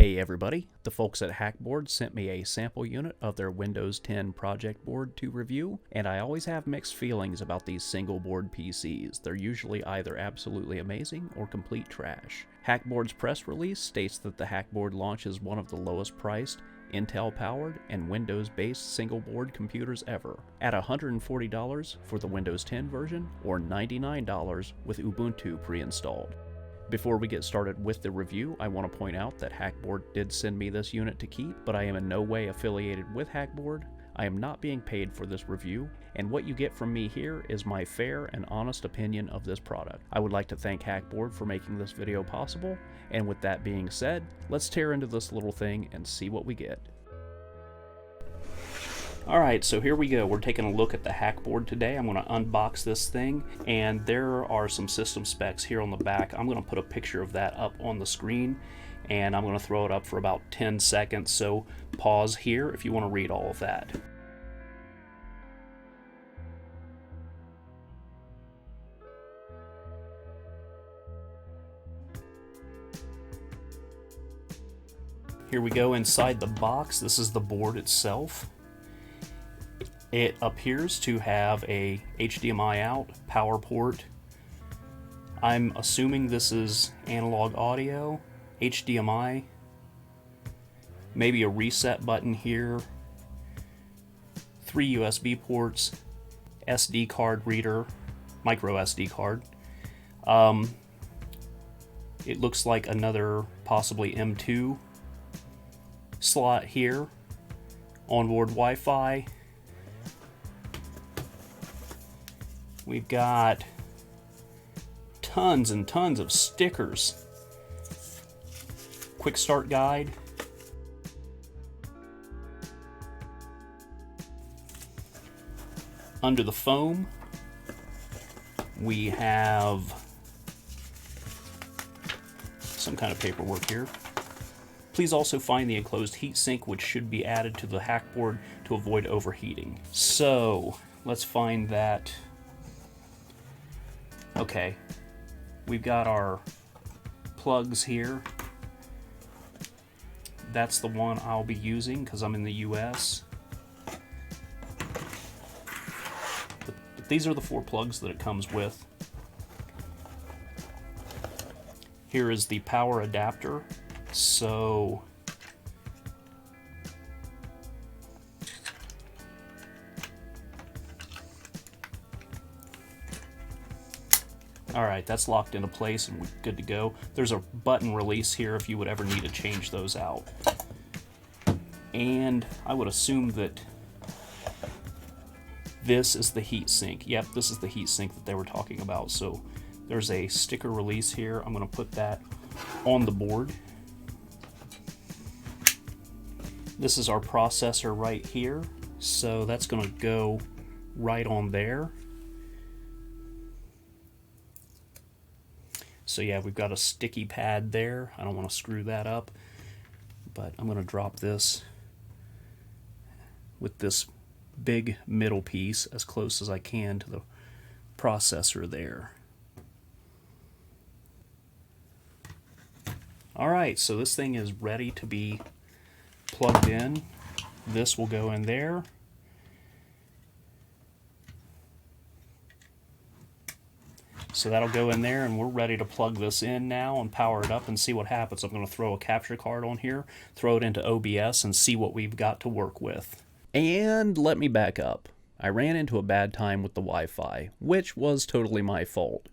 Hey everybody, the folks at Hackboard sent me a sample unit of their Windows 10 project board to review, and I always have mixed feelings about these single board PCs. They're usually either absolutely amazing or complete trash. Hackboard's press release states that the Hackboard launches one of the lowest priced, Intel-powered, and Windows-based single-board computers ever, at $140 for the Windows 10 version or $99 with Ubuntu pre-installed. Before we get started with the review, I want to point out that Hackboard did send me this unit to keep, but I am in no way affiliated with Hackboard. I am not being paid for this review, and what you get from me here is my fair and honest opinion of this product. I would like to thank Hackboard for making this video possible, and with that being said, let's tear into this little thing and see what we get. Alright, so here we go. We're taking a look at the Hackboard today. I'm going to unbox this thing, and there are some system specs here on the back. I'm going to put a picture of that up on the screen, and I'm going to throw it up for about 10 seconds, so pause here if you want to read all of that. Here we go inside the box. This is the board itself. It appears to have a HDMI out, power port. I'm assuming this is analog audio, HDMI, maybe a reset button here, 3 USB ports, SD card reader, micro SD card. It looks like another possibly M2 slot here, onboard Wi-Fi. We've got tons and tons of stickers. Quick start guide. Under the foam, we have some kind of paperwork here. Please also find the enclosed heatsink, which should be added to the Hackboard to avoid overheating. So, let's find that. Okay, we've got our plugs here. That's the one I'll be using because I'm in the US. But these are the 4 plugs that it comes with. Here is the power adapter. So alright, that's locked into place and we're good to go. There's a button release here if you would ever need to change those out. And I would assume that this is the heatsink. Yep, this is the heatsink that they were talking about. So there's a sticker release here. I'm going to put that on the board. This is our processor right here. So that's going to go right on there. So yeah, we've got a sticky pad there. I don't want to screw that up, but I'm going to drop this with this big middle piece as close as I can to the processor there. Alright, so this thing is ready to be plugged in. This will go in there. So that'll go in there, and we're ready to plug this in now and power it up and see what happens. I'm going to throw a capture card on here, throw it into OBS, and see what we've got to work with. And let me back up. I ran into a bad time with the Wi-Fi, which was totally my fault.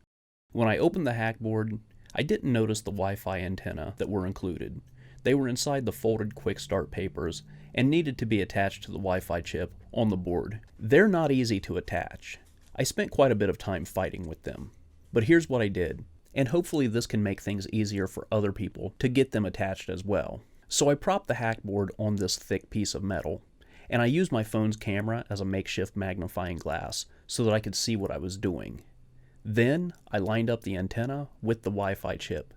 When I opened the Hackboard, I didn't notice the Wi-Fi antenna that were included. They were inside the folded quick start papers and needed to be attached to the Wi-Fi chip on the board. They're not easy to attach. I spent quite a bit of time fighting with them. But here's what I did, and hopefully this can make things easier for other people to get them attached as well. So I propped the Hackboard on this thick piece of metal, and I used my phone's camera as a makeshift magnifying glass so that I could see what I was doing. Then I lined up the antenna with the Wi-Fi chip,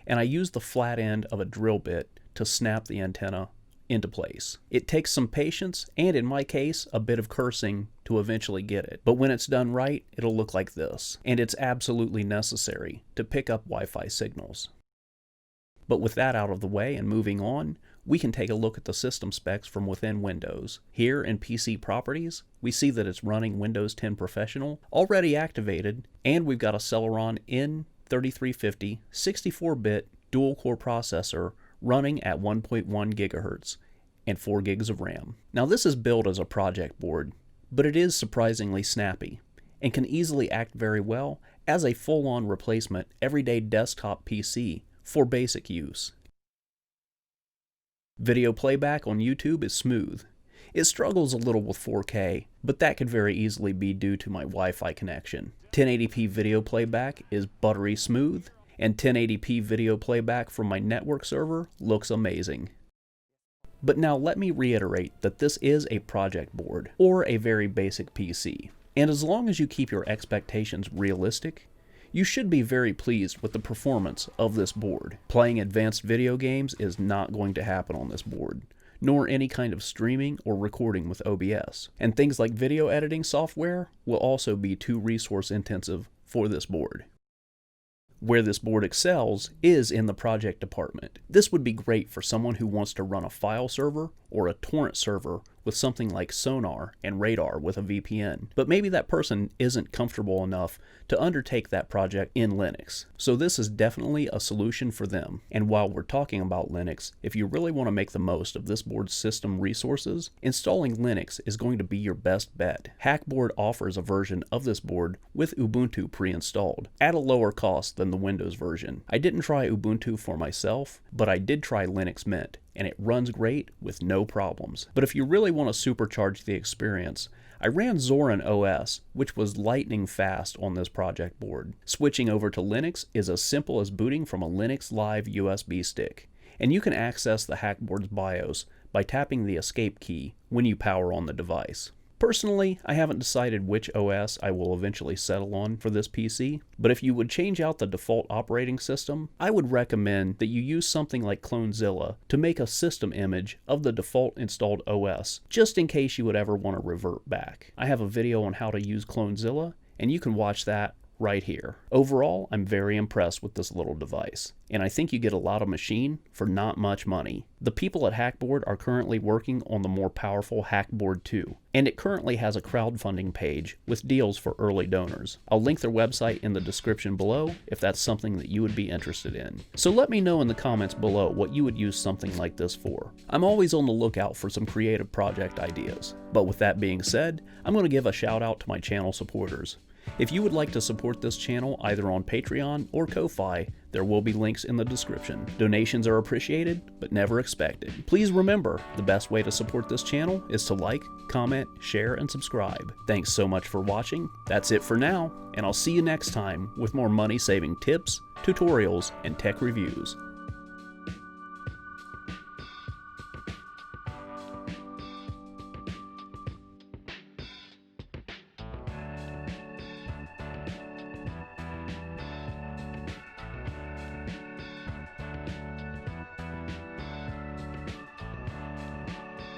and I used the flat end of a drill bit to snap the antenna into place. It takes some patience, and in my case, a bit of cursing to eventually get it. But when it's done right, it'll look like this. And it's absolutely necessary to pick up Wi-Fi signals. But with that out of the way and moving on, we can take a look at the system specs from within Windows. Here in PC Properties, we see that it's running Windows 10 Professional, already activated, and we've got a Celeron N3350 64-bit dual-core processor running at 1.1 GHz and 4 gigs of RAM. Now this is billed as a project board, but it is surprisingly snappy and can easily act very well as a full-on replacement everyday desktop PC for basic use. Video playback on YouTube is smooth. It struggles a little with 4K, but that could very easily be due to my Wi-Fi connection. 1080p video playback is buttery smooth, and 1080p video playback from my network server looks amazing. But now let me reiterate that this is a project board, or a very basic PC. And as long as you keep your expectations realistic, you should be very pleased with the performance of this board. Playing advanced video games is not going to happen on this board, nor any kind of streaming or recording with OBS. And things like video editing software will also be too resource intensive for this board. Where this board excels is in the project department. This would be great for someone who wants to run a file server or a torrent server with something like Sonar and Radar with a VPN. But maybe that person isn't comfortable enough to undertake that project in Linux. So this is definitely a solution for them. And while we're talking about Linux, if you really want to make the most of this board's system resources, installing Linux is going to be your best bet. Hackboard offers a version of this board with Ubuntu pre-installed at a lower cost than the Windows version. I didn't try Ubuntu for myself, but I did try Linux Mint, and it runs great with no problems. But if you really want to supercharge the experience, I ran Zorin OS, which was lightning fast on this project board. Switching over to Linux is as simple as booting from a Linux Live USB stick, and you can access the Hackboard's BIOS by tapping the escape key when you power on the device. Personally, I haven't decided which OS I will eventually settle on for this PC, but if you would change out the default operating system, I would recommend that you use something like Clonezilla to make a system image of the default installed OS, just in case you would ever want to revert back. I have a video on how to use Clonezilla, and you can watch that right here. Overall, I'm very impressed with this little device, and I think you get a lot of machine for not much money. The people at Hackboard are currently working on the more powerful Hackboard 2, and it currently has a crowdfunding page with deals for early donors. I'll link their website in the description below if that's something that you would be interested in. So let me know in the comments below what you would use something like this for. I'm always on the lookout for some creative project ideas. But with that being said, I'm going to give a shout out to my channel supporters. If you would like to support this channel either on Patreon or Ko-Fi, there will be links in the description. Donations are appreciated, but never expected. Please remember, the best way to support this channel is to like, comment, share, and subscribe. Thanks so much for watching. That's it for now, and I'll see you next time with more money-saving tips, tutorials, and tech reviews.